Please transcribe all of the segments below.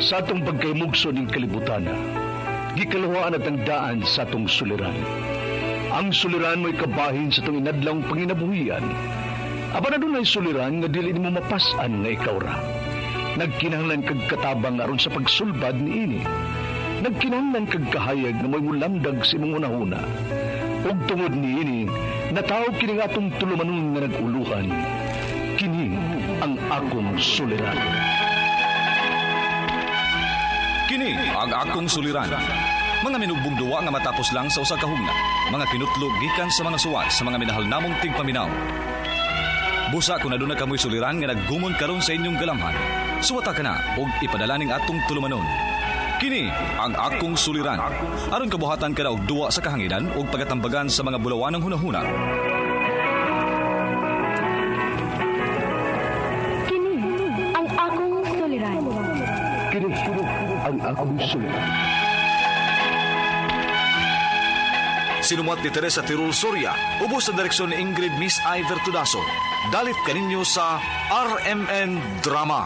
Sa atong pagkaymugso ning kalibutan, gikalawaan at ang daan sa atong suliran. Ang suliran mo'y kabahin sa atong inadlang panginabuhian. Aba na doon ay suliran nga dili mo mapasan nga ikaw ra. Nagkinahanglan kag katabang aron sa pagsulbad ni ini. Nagkinahanglan kag kahayag na mo'y mulamdag sa imong unahuna. Ug tungod ni ini, natawag kini nga atong tulumanon nga naguluhan. Kini ang akong suliran. Kini ang akong suliran. Mga minugbong duwa nga matapos lang sa usa ka hugna. Mga kinutlog gikan sa mga suwat sa mga minahal namong tigpaminaw. Busa kung aduna kamoy suliran nga naggumon karon sa inyong galamhan. Suwata ka na og ipadala ning atong tulumanon. Kini ang akong suliran. Aron kabuhatan ka na og duwa sa kahanginan og pagatambagan sa mga bulawanong hunahuna. Kini ang akong suliran. Kini ang akong suliran. Sinumat ni Teresa Tirul Soria, ubos sa direksyon ni Ingrid Miss Iver Tudaso. Dalit kaninyo sa RMN Drama.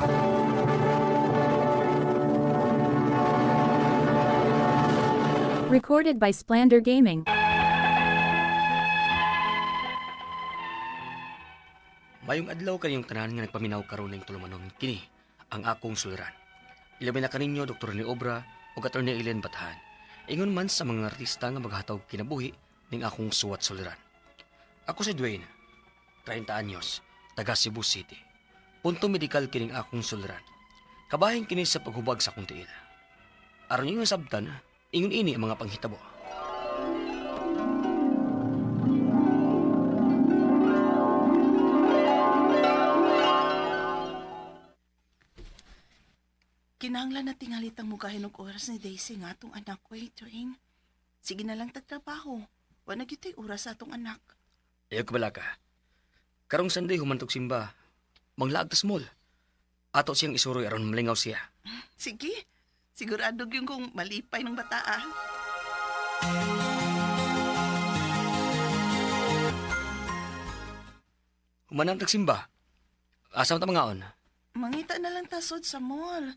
Recorded by Splander Gaming. Mayong adlaw kayong tanan nga nagpaminaw karon ning tulumanon. Kini ang akong suliran. Ilabi na kaninyo Dr. ni Obra o Atty. Ellen Batahan. Ingon man sa mga artista nga maghatag kinabuhi ning akong suwat suliran. Ako si Dwayne, 30 anyos, taga Cebu City. Punto medikal kining akong suliran. Kabahin kini sa paghubag sa akong tiil. Aron yung sabtan, ingon ini ang mga panghitabo. Kinahanglan na tingalitang mugahin og oras ni Daisy nga atong anak ko, Dwayne. Sige na lang tagtrabaho. Wa na gyud oras sa atong anak. Ayaw kabala ka. Karong Sunday humantog simba. Manglaag ta small. Ato siyang isuroy aron malingaw siya. Sige. Sigurado yung kung malipay ng bata, ah. Humanantag simba. Asa ta mangaon? Mangita na lang tasod sa mall.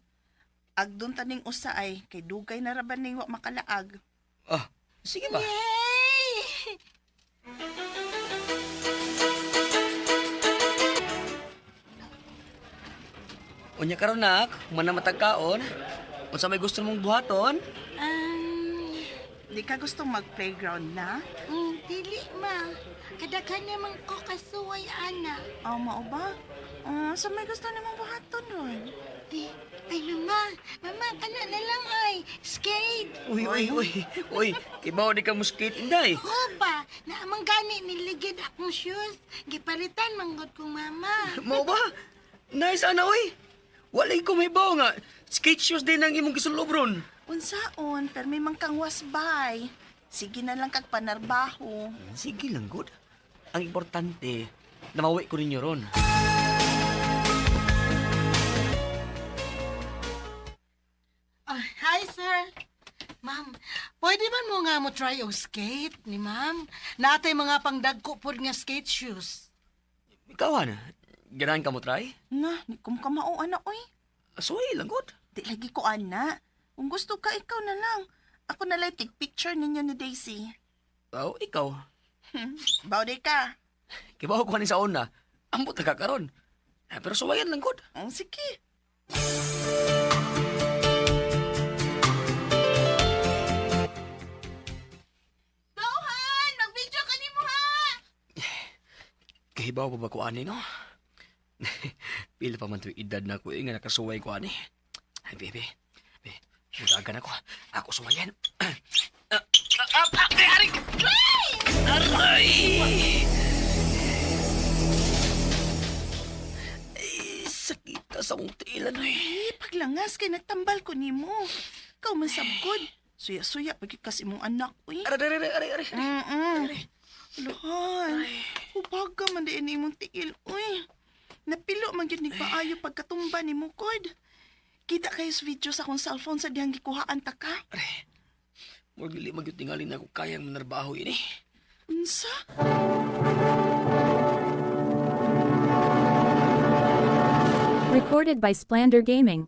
Agdon taning usa ay kay dugay na raban ning wa makalaag. Ah, sige ba? Unya karon nak, mana matagkaon? Unsa may gusto mong buhaton? Di ka gusto mag-playground na? Dili ma. Kadaghan naman ko kasuway ana. Mao ba? Sa may gusto nimong buhaton ron? Ay mama, kana na lang ay. Skate. Uy, kibaw di ka muskit inday. Opa, naamang gani niligid akong shoes. Gipalitan manggod ko mama. Mao ba? Nice ana oy. Walay ko may baw nga. Skate shoes din ang imong gisulobron. Unsaon, pero may mangkang wasbay. Sige na lang kag panarbaho. Sige lang, good. Ang importante, namawi ko ninyo ron. Hi sir. Ma'am, pwede man mo nga mo try og skate ni ma'am? Natay mga pangdagko pod nga skate shoes. Ikaw, Ana, ganahan ka mo try? Na, di kum ka mao ana oy. Suway lang, good. Di lagi ko ana. Kung gusto ka, ikaw na lang. Ako na lang take picture ninyo ni Daisy. Oh, ikaw. Bawde ka. Kibaw ko kanin sa una. Ambot na kakaroon. Pero suwayan lang, good. Sige. Dohan, mag-video ka ni mo ha. Kahibaw pa ba ko ani, no? Pila pa man ito edad na ako nga nakasuway ko ani. Ay, baby. Mudagan ako. Ako suwayan. Aray! Aray! Ay, sakit ka sa mong tiilan, eh. Paglangas kay nagtambal ko nimo. Ikaw man sabkod. Suya-suya pagkikas imong anak, uy. Aray! Luhan. Ubaga man din imong tiil, uy. Napilo man yun nagpaayo pagkatumba ni Mukod. Kita kayo sa video sa akong cellphone sa diyang gikuhaan ta ka. Aray. Dili magyud tingalin ako kayang manarbaho ini. Unsa? Recorded by Splander Gaming.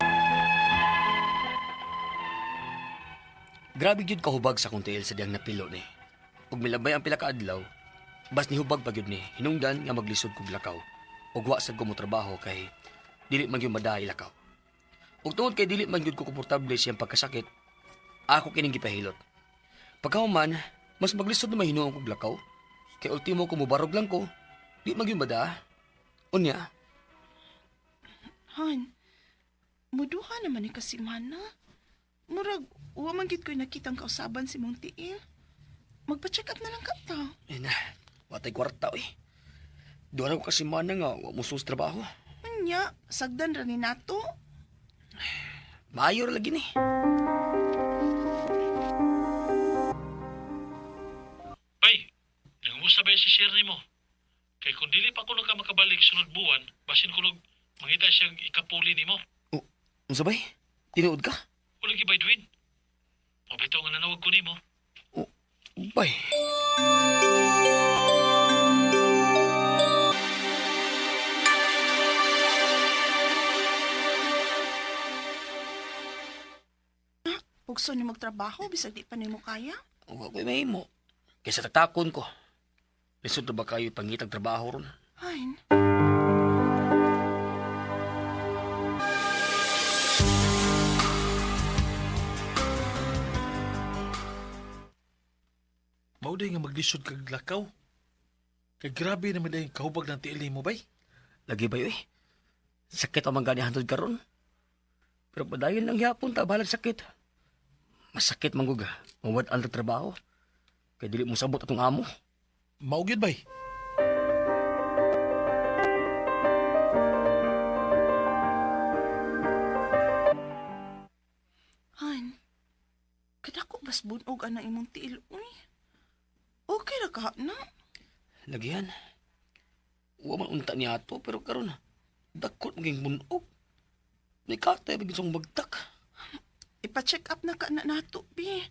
Grabe jud kahubag sa kong tiil sa diyang napilo ni. Ug milabay ang pila ka adlaw, bas ni hubag pa gyud ni hinungdan nga maglisod kog lakaw. Ug wa sad ko mo trabaho kay dili man gyud madaay lakaw. Ug tungod kay dili man gyud ko komportable siyang pagkasakit, ako kining gipahilot. Pagkahuman, mas maglisod na mahinuon kog lakaw. Kay ultimo ko mubarog lang ko, di man gyud mada. Unya, Han, muduha naman ni kasimana. Murag, uwa man gid ko'y nakitang kausaban si mong tiil. Magpa-check up na lang ka ta. eh na, watay kwarta eh. Duha ko kasi mana nga, wa mo sus trabaho. Anya, sagdan ra ni nato. Maayo ra lagi ni. Ay, nangumusta ba yung si Sherry mo? Kay kung dili pa kuno ka makabalik sunod buwan, basin kuno mangita siyang ikapuli ni mo. Unsa bay? Tinuod ka? Wala gibay Edwin. Mabitaw nga nanawag ko ni mo. Bay. Pugso ni magtrabaho, bisag di pa ni mo kaya. Wa ko'y mahimo. Kaysa tatakon ko. Lisod na ba kayo pangitag trabaho ron? Han, Mauday nga maglisod kag lakaw. Kay grabe naman yung kahubag ng tiili mo bay. Lagi ba yun eh? Sakit ang mga hantod karon. Pero padayon lang yapon ta balag sakit. Masakit manggug. Mawad ang trabaho. Kaya dili mo sabot atong amo. Maugid bay. Han. Kadako bas bunog ang imong tiil, uy. Okay ra ka na. Lagihan. Wa man unta niya ato pero karon dakot maging bunog. May katay bigyan song bagtak. Ipa-check up na ka na nato, bi.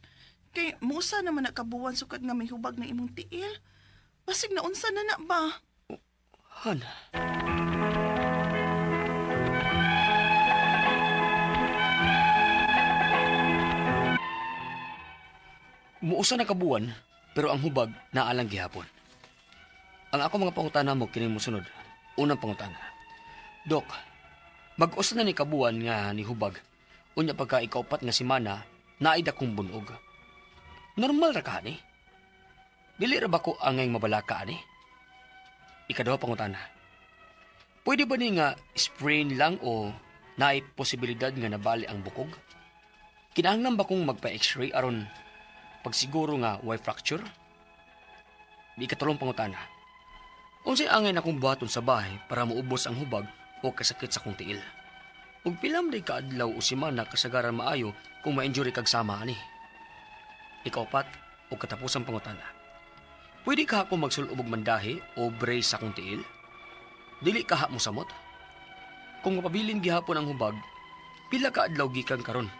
Kay musa naman nakabuwan sukad nga may hubag ng imong tiil. Basig na unsa na ba? Han. Muusa na kabuan, pero ang hubag naalang gihapon. Ang ako mga pangutana mo kini mo sunod. Unang pangutana. Dok, mag-usa na ni kabuan nga ni hubag. Unya pagka ikaupat nga simana, naida kong bunog. Normal ra ka ni? Dili ra ba ko angay mabalaka ani? Ikaduha pangutana. Pwede ba ni nga sprain lang o naay posibilidad nga nabali ang bukog? Kinahanglan ba kong magpa-x-ray aron pagsiguro nga why fracture? Ikatulong pangutana. Unsay angay na kong buhaton sa bahay para maubos ang hubag o kasakit sa kong tiil? Ug pilam day kaadlaw o semana kasagaran maayo kung ma-injury kag sama ani. Ikaupat o katapusang pangutana. Pwede ka ako magsulubog mandahi o brace sa kong tiil? Dili kaha mo samot? Kung mapabilin gihapon ang hubag, pila ka adlaw gikan karon?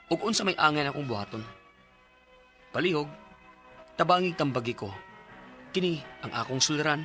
Ug unsa may angay na kong buhaton? Palihog, tabangig tambagi ko. Kini ang akong suliran,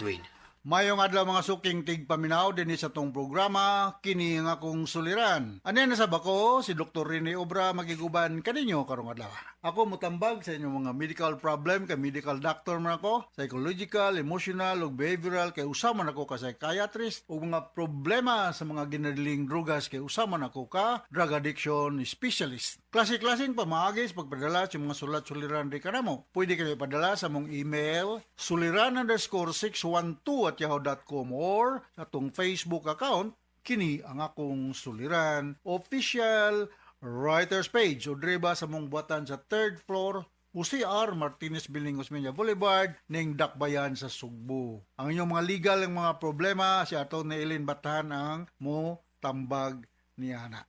Dwayne. Mayong adlaw mga suking tigpaminaw din sa tong programa, kini nga akong suliran. Ano na sa bako, si Dr. Rene Obra magiguban kaninyo karong adlaw. Ako mutambag sa inyong mga medical problem, kay medical doctor man ako, psychological, emotional, ug behavioral, kay usama na ako ka psychiatrist, ug mga problema sa mga ginadling drugas, kay usama na ako ka drug addiction specialist. Klase-klaseng pamaagis pagpadala sa mga sulat-suliran di kanamo. Pwede kayo ipadala sa mong email suliran_612@yahoo.com or sa tong Facebook account kini ang akong suliran official writers page o driba sa mong buhatan sa 3rd floor UCR Martinez Building Osmeña Boulevard ning Dakbayan sa Sugbo. Ang inyong mga legal ng mga problema si Atty. Eileen Batahan ang mo tambag niya na.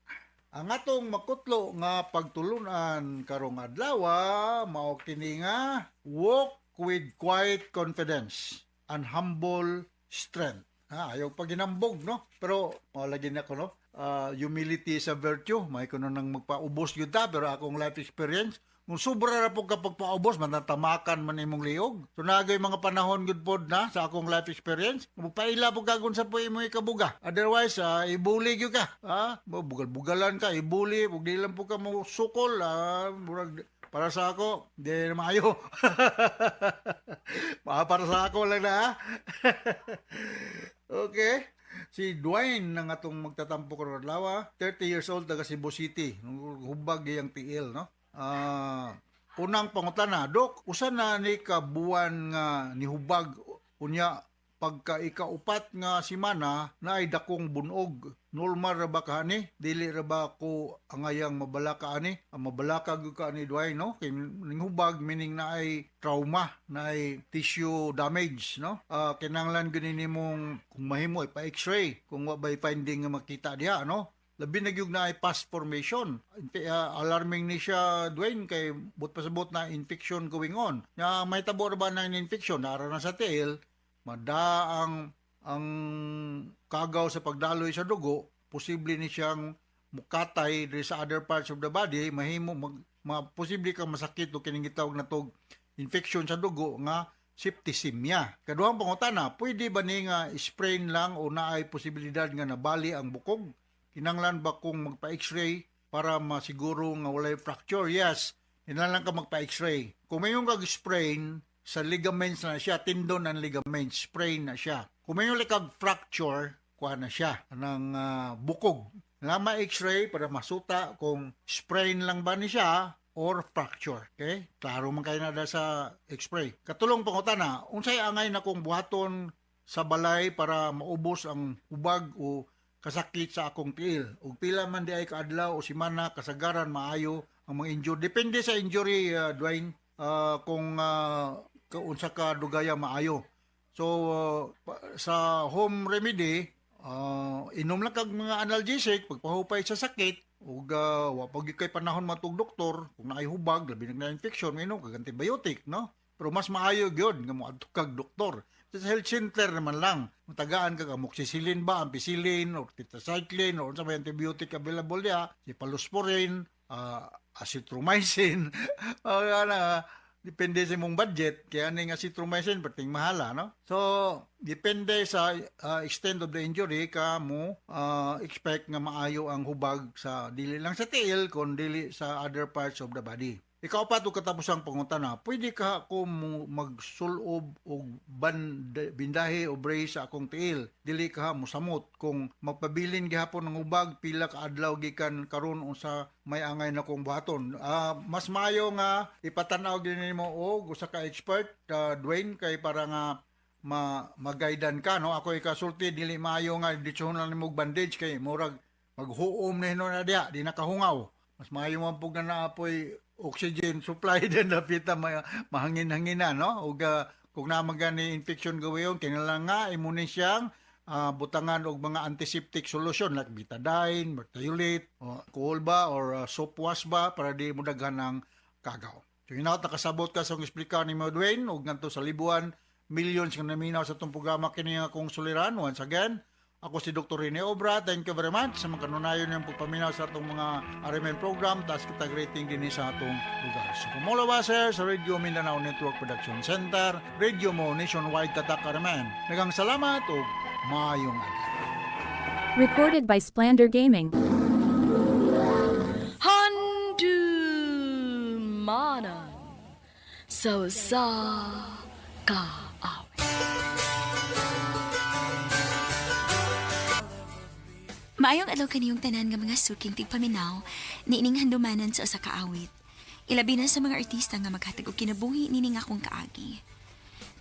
Ang atong makutlo nga pagtulunan karong adlaw mao kini nga walk with quiet confidence and humble strength. Ayaw paginambog, no? Pero lagi na ko, no? Humility is a virtue. May kuno nang magpaubos yun ta, pero akong life experience Kung sobra na po kapag paubos, matatamakan man imong liog. So nagay mga panahon good pod na sa akong life experience. Paila po kagun sa po imong ikabuga. Otherwise, ibuli gyud ka. Bugal-bugalan ka, ibuli, ug di lang po ka mo sukol. Murag para sa ako, di na maayo. Para sa ako lang na, ha? Okay. Si Dwayne nang atong magtatampo ko lawa, 30 years old, taga Cebu City. Hubag iyang tiil, no? Unang pangutana, Dok, usa na ni kabuan nga nihubag unya pagka ikaupat nga simana na ay dakong bunog. Normal ra ba ka ani? Dili ra ba ko angayang mabalaka ani? Ang mabalaka gyud ka ani Dwayne, no? Kay ninghubag meaning na ay trauma, na ay tissue damage, no? Kinahanglan gyud nimong kung mahimo ipa X-ray kung wa bay finding nga makita diha, no? Labi na gyud na ay past formation. Alarming ni siya, Dwayne, kay but pasabot na infection going on. Ya may tabo ra ba na infection nara na sa tail, mada ang kagaw sa pagdaloy sa dugo, posible ni siyang mukatay diri sa other parts of the body, mahimo posible kang masakit o kining gitawag na tog infection sa dugo nga septicemia. Kaduhang pangutana, pwede ba ni nga sprain lang o naay posibilidad nga nabali ang bukog? Kinanglan ba kung magpa-x-ray para masiguro nga walay fracture? Yes, kinanglan ka magpa-x-ray. Kung mayroong kag-sprain sa ligaments na siya, tendon ang ligaments, sprain na siya. Kung mayroong kag-fracture, kuha na siya ng bukog. Lama x-ray para masuta kung sprain lang ba ni siya or fracture. Okay? Klaro man kayo na sa x-ray. Katulong pangutana, unsay angay na kung buhaton sa balay para maubos ang ubag o kasakit sa akong tiil. Ug pila man di ay kaadlaw o simana kasagaran maayo ang mga injury. Depende sa injury, Dwayne, kung unsa ka dugaya maayo. So sa home remedy, inom lang kag mga analgesic pagpahupay sa sakit ug wa pag kay panahon matug doktor kung naay hubag labi na infection inom kag antibiotic, no? Pero mas maayo gyud nga moadto kag doktor. Sa health center naman lang, matagaan ka amoxicillin ba, ampicillin, or tetracycline, or sa may antibiotic available niya, cephalosporin, azithromycin, depende sa mong budget, kaya nga azithromycin, pating mahala, no? So, depende sa extent of the injury, ka mo expect nga maayo ang hubag sa dili lang sa tiil, kung dili sa other parts of the body. Ikaw pa ito katapos ang pangutana, pwede ka ako magsulob o bindahe o brace sa akong tiil. Dili ka musamot kung magpabilin gihapon ng ubag, pila ka adlaw gikan karon sa may angay na kong buhaton. Mas maayo nga ipatanaw din mo o usa ka expert, Dwayne, kay para nga mag-guidean ka, no? Ako ikasulti, dili maayo nga ditsuhon lang mo bandage kay murag maghuom na hino na diya, di nakahungaw. Mas maayo man pug na naapoy oxygen supply din na pita mahangin-hangina, no? Ug kung namagani infection gawayon, kinahanglan nga imunin siyang butangan og mga antiseptic solution like betadine, mertiolate, alcohol ba or soap wash ba para di mo daghan ng kagaw. So hinaut nakasabot ka sa explica ni mo, Dwayne, ug ngadto sa libuan, millions nga naminaw sa itong programa kini nga kong suliran. Once again, ako si Dr. Rene Obra. Thank you very much sa mga kanunayon ng pagpaminaw sa itong mga RMN program. Taas kita rating din sa atong lugar. So, kumula ba, sir, sa Radio Mindanao Network Production Center, Radio mo nationwide tatak RMN. Nagang salamat o maayong adlaw. Recorded by Splander Gaming. Handumanan so sa ka. Maayong adlaw kaniyong tanan nga mga suking tigpaminaw niining handumanan sa usa ka awit. Ilabi na sa mga artista nga maghatag og kinabuhi nining akong kaagi.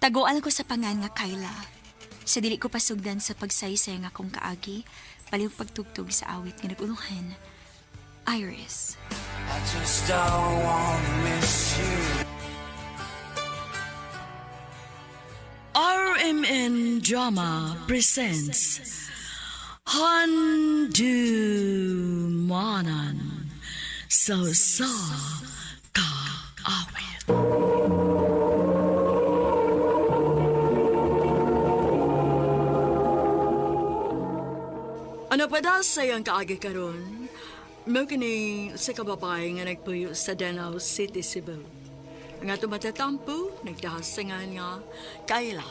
Tagoal ko sa pangan nga Kyla. Sa dili ko pasugdan sa pagsaysay nga akong kaagi, palihog pagtugtog sa awit nga naguluhan. Iris. I just don't wanna miss you. RMN Drama presents Handumanan so sa ka-awit. Ano pa daw sayang kaagi karon? Mo kini sa kababae nga nagpuyo sa Danau City, Cebu. Nga tumatatampo, nagdahasingan nga, Kayla.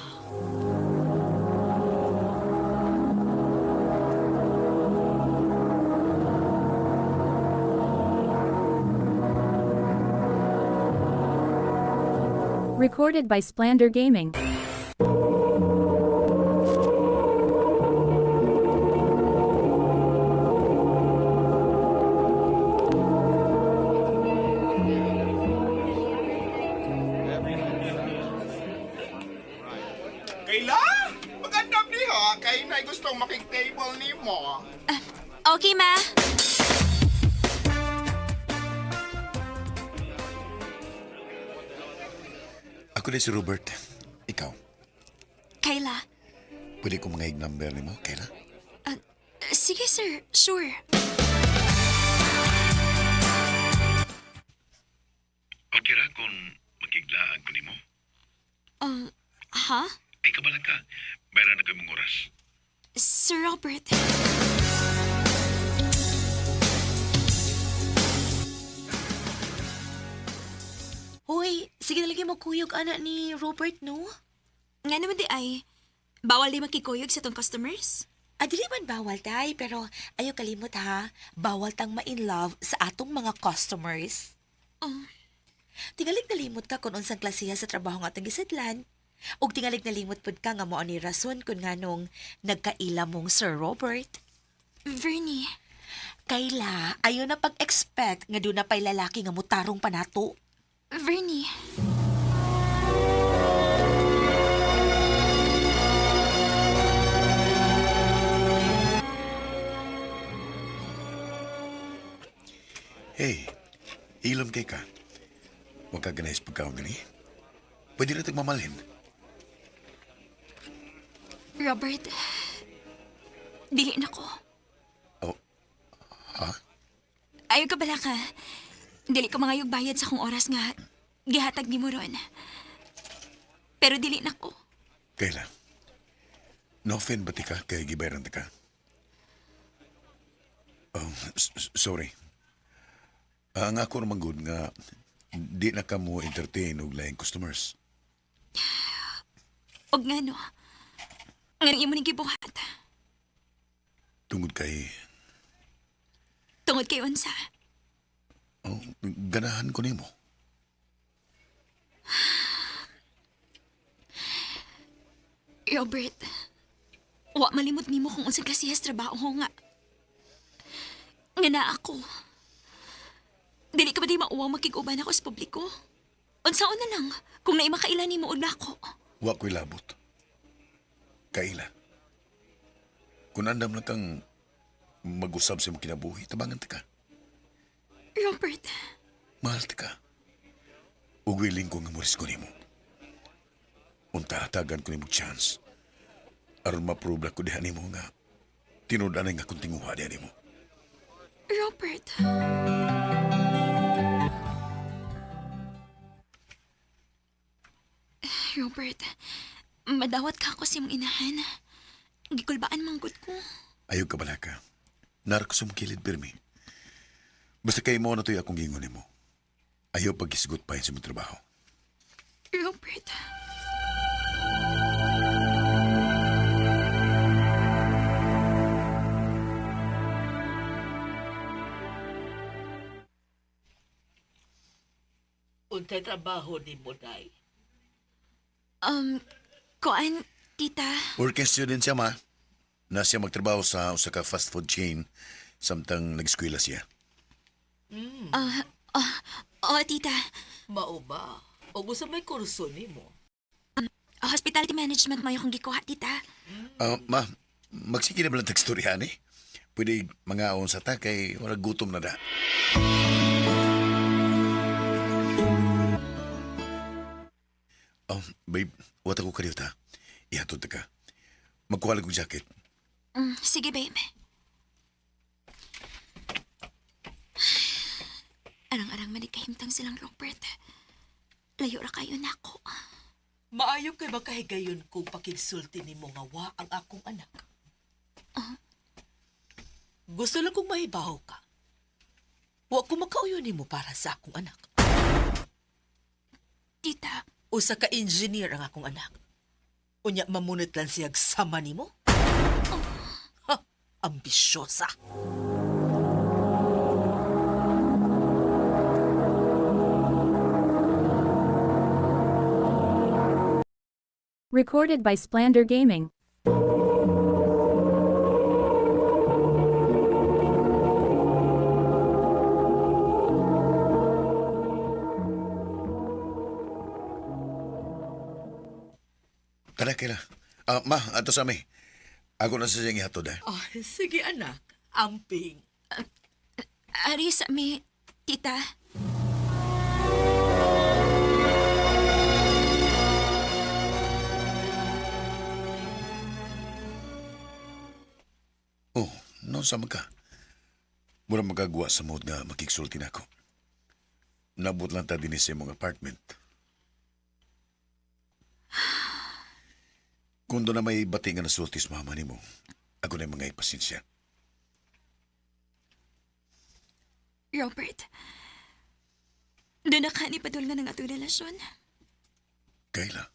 Recorded by Splander Gaming. Kayla? Magandang niha. Kay na gustong makik-table ni mo. Okay, ma. Ako din si Robert. Ikaw, Kayla. pwede ko mga number ni mo, Kayla? Sige, sir. Sure. Okay ra kung makiglaan ko nimo. Ha? Ay kabalang ka. Mayroon na kayong oras. Sir Robert. Hoy, sige na lagi mo kuyog anak ni Robert, no? Nga naman di ay, bawal di makikuyog sa tong customers? Dili man bawal, tay, pero ayaw kalimot ha, bawal tang ma-in love sa atong mga customers. Tingalig nalimot ka kung unsang klasiha sa trabaho nga atong gisadlan. Ug tingalig nalimot pud ka nga mao ni rason kung nganong nagkaila mong Sir Robert. Vernie. Kayla, ayaw na pag-expect nga doon na pa'y lalaki nga mutarong panato. Vernie. Hey, ilom kay ka. Huwag ka ganais pagkaon gani. Pwede na tagmamalhin. Robert, dili na ko. Oh, ha? Ayaw ka bala ka. Dili ko mangayog bayad sa kong oras nga gihatag ni mo ron. Pero dili na ko. Kayla, no-offend ba ti ka kay gibayaran ti ka? Oh, sorry. Ang ako naman good nga di na ka mo entertain og laing customers. Og nga no, nga rin imo ning gibuhat. Tungod kay, Tungod kay unsa. oh, ganahan ko nimo. Robert, wa malimot nimo kung unsang klasihas trabaho nga. Nga na ako. Dili ka ba di mauwaw makig-uban ako sa publiko? Unsaon na lang, kung naimakaila nimo og nako. Wa ko'y labot. Kaila. Kung andam na kang mag-usab sa mong kinabuhi, tabangan ti ka. Robert, Mahal ti ka. Ug willing ko nga muris ko nimo. Untatagan ko nimo chance. Aron ma-prove ko diha nimo nga tinud-anay nga kung tinguha diha nimo. Robert. Robert, madawat ka ako sa imong inahan. Gikulbaan manggod ko. Ayaw ka bala ka. Nar ko sumkilid pirmi. Basta kay mo na to'y akong gingon nimo. Ayaw pag-isgot pa sa mong trabaho. Robert. Untay trabaho ni mo, day? Koan, tita? Working student siya, ma. Na siya magtrabaho sa usa ka fast food chain samtang nag-eskwela siya. Tita. Mao ba? O gusto may kurso ni mo? Hospitality management mayo kong gikuha, tita. Ma, magsige na ba lang tagstoryahan eh? Pwede mga aon sa ta kay wala gutom na da. Babe, wata ko kariyo ta. Ihatod ta ka. Magkuha lang kong jacket. Sige, babe. Arang-arang manikahimtang silang Robert. Layo ra kayo na ako. Maayo kay ba kahigayon kung pakigsulti ni mo nga wa ang akong anak? Gusto lang kong mahibaho ka. Wa ko makauyon nimo para sa akong anak. Tita, Usa ka engineer ang akong anak. Unya mamunot lang siyag sama nimo? Ha, ambisyosa. Recorded by Splander Gaming. Tara, Kayla. Ma, ato sa may. Ako na sa siyang ihatod, eh. Oh, sige anak, amping. ari sa mi, tita. Oh, no, sama ka. Mura magagawa sa mood nga makiksulti na ako. Nabot lang ta din sa mong apartment. Kung doon na may bati nga nasultis mama ni mo, ako na yung mga ipasensya. Robert, doon na ka ni padul nga ng atong relasyon. Kayla?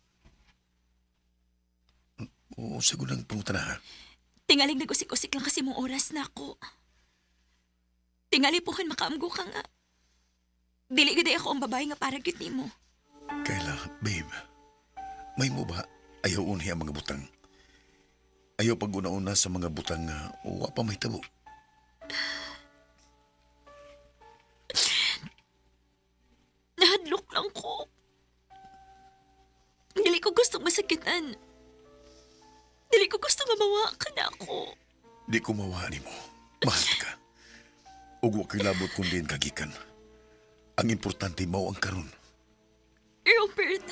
Oo, sagot ng pungutan na ha. Tingaling nagusik-usik lang kasi mong oras na ako. Tingali po kan makaamgo ka nga. Dili gid ako ang babae nga para gyud nimo. Kayla, babe, may mo ba ayaw unhi ang mga butang? Ayaw pag-una-una sa mga butang nga wa pa may tabo. Nahadlok lang ko. Dili ko gustong masakitan. Dili ko gusto nga mawa ka na ako. Di ko mawani mo. Mahal ka. Ug wa kay labot kundi ang kagikan. Ang importante mao ang karon. Robert,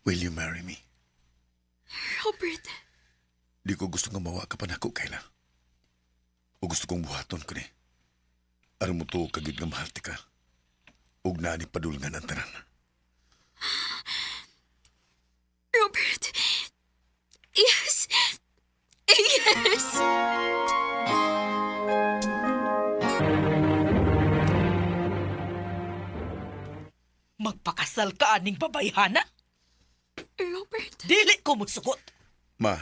Will you marry me? Robert, Di ko gusto nga mawa ka pa nako, Kayla. O gusto kong buhaton ko ni. Aram mo to kagid nga mahal ti ka. Ug na ni padulngan ang tanan. Robert. Yes. Yes. Magpakasal ka aning babayhana? Robert. Dili ko musugot. Ma,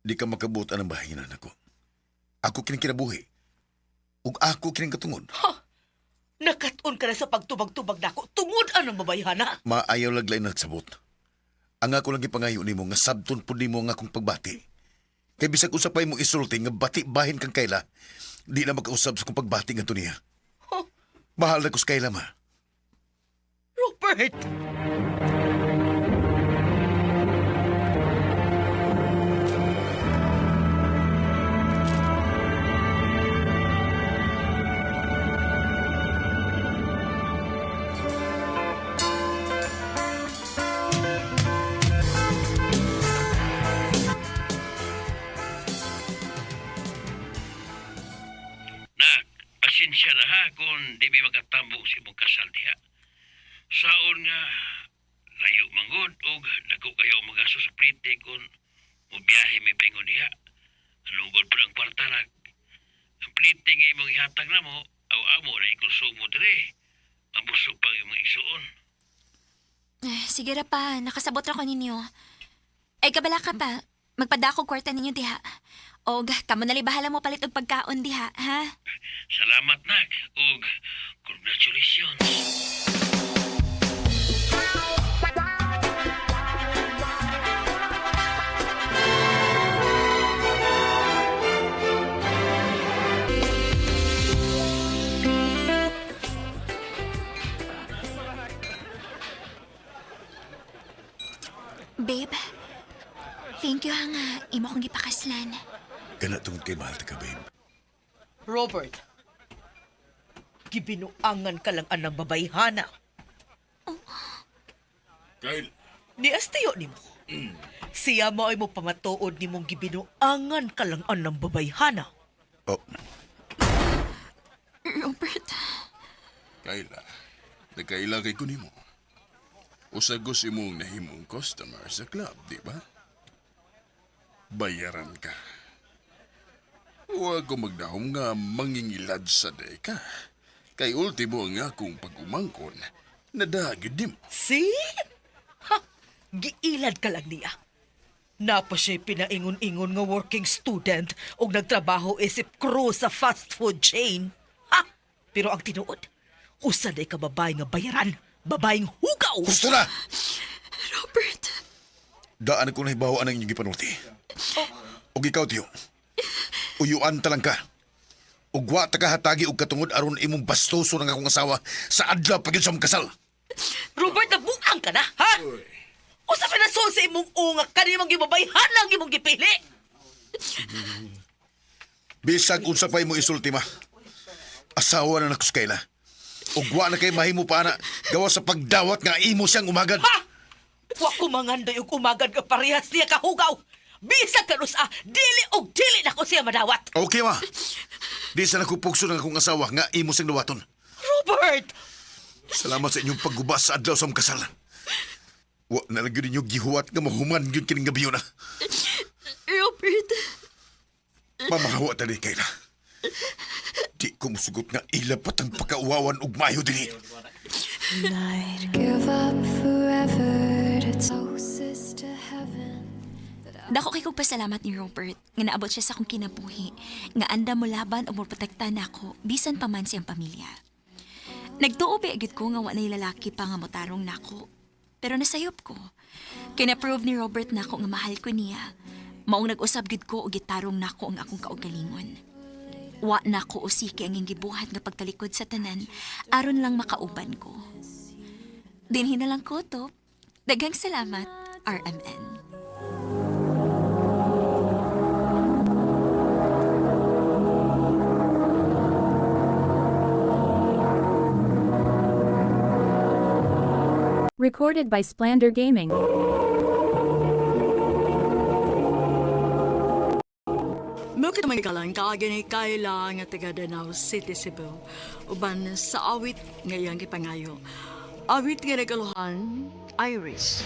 di ka makabutan ang bahinan ako. Ako kining kinabuhi. Ug ako kining katungod. Nakatun ka na sa pagtubag-tubag nako. Tungod anong babayhana? Ma, ayaw laglay nagsabot. Ang ako lang ipangayo nimo nga sabton pud nimo nga akong pagbati. Kay bisag usapay mo isulti nga bati bahin kang Kayla, di na makausab sa kong pagbati nga niya. Mahal na ko sa Kayla, ma. Robert! Pasensya na ha kung di may makatambong si mong kasal diha. Saon nga, layo manggod o nako kayo magaso sa plite kung mubiyahe may paingon diha. Anugod po ang kwarta na. Ang plite nga imong ihatag na mo, aw-amo na ikonsumo dire. Ang busog pang imong isuon. Sige ra pa, nakasabot ra ko ninyo. Ay, kabala ka pa. Magpadako kwarta ninyo diha. Og, kamo nali bahala mo palit og pagkaon diha, ha? Salamat nak, ug congratulations. Babe, thank you ha nga. Imo kong gipakaslan. Kana tungod kay mahal ti ka, babe. Robert, gibinuangan ka lang anang babayhana. Kyle, Niastiyo nimo. Siya mo ay mo pamatuod ni mong gibinuangan kalangan ng babayhana. Oh, Robert, Kayla, nagkaila kay ko nimo. Usagos imong nahimong customer sa club, di ba? Bayaran ka. Huwag ko magdahom nga mangingilad sa day ka. Kay ultimo nga akong pag-umangkon, nadagid mo. See? Ha! Giilad ka lang niya. Napa siya'y pinaingon-ingon nga working student o nagtrabaho isip crew sa fast food chain. Ha! Pero ang tinuod, usa day ka babae nga bayaran, babaeng hugaw! gusto na! Robert, Daan ako na hibawaan ang inyong gipanulti. O ikaw, tiyo. Uyuan talang ka. Ugwa ta ka hatagi og katungod aron imong bastoso ng akong asawa sa adlaw pag yun sa mong kasal. Robert, nabuang ka na, ha? Usa pa na sa imong ungak ka nimang gibabayhan lang imong gipili. Bisag unsa pa imong isulti ma. Asawa na nakus kayla. Ugwa na kay mahimo pa na gawa sa pagdawat nga imo siyang umagad. Ha! Wa ko mangandoy og umagad ka parehas niya kahugaw. Bisag ka nusa, dili na ko siya madawat. Okay ma. Di sa nakupugso ng akong asawa nga imo siyang dawaton. Robert! Salamat sa inyong paggubas sa adlaw sa mong kasal. Wa na lang yun ninyo gihuwat nga mahuman yun kining gabi na. Robert, Mamahawa tali kayla. Di ko musugot nga ilapat ang pagkauwawan ug mayo dini. Give up forever to closest to heaven. dako kay kong pasalamat ni Robert nga naabot siya sa akong kinabuhi nga anda mo laban o mo protekta nako bisan pa man siyang pamilya. Nagtuo ba agad ko nga wa nay lalaki pa nga motarong nako. Pero nasayop ko. Kina-prove ni Robert nako nga mahal ko niya. Maong nag-usab gid ko og gitarong nako ang akong kaugalingon. Wa nako usiki ang gibuhat nga pagtalikod sa tanan aron lang makauban ko. Dinhi na lang ko to. Daghang salamat, RMN. Recorded by Splander Gaming. Mukit mga kalang kaagani Kayla nga taga Danau City, Cebu. Uban sa awit ngayang kipangayo. Awit nga nagaluhan, Iris.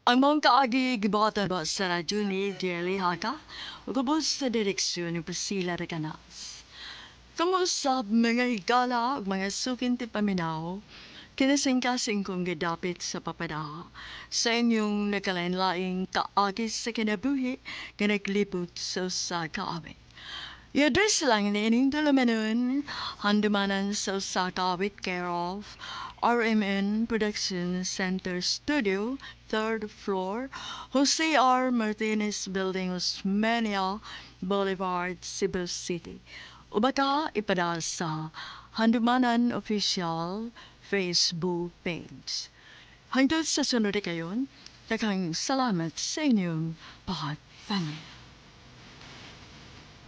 Ang mga kaagi gibatan ba sa radyo ni Jelly Haka? Ugabos sa direksyon ni Priscilla Recanas. Kamusap mga higala ug mga sukinti paminaw, kinasingkasing kong gidapit sa papada sa inyong nagkalain-laing kaagis sa kinabuhi nga naglibot sa kaawit. I-address lang ni ining tulumanon, handumanan sa kaawit care of RMN Production Center Studio, 3rd floor, Jose R. Martinez Building, Osmeña Boulevard, Cebu City. Ubaka ipada sa Handumanan Official Facebook page. Hangtod sa sunod kayon, daghang salamat sa inyong pagpansin.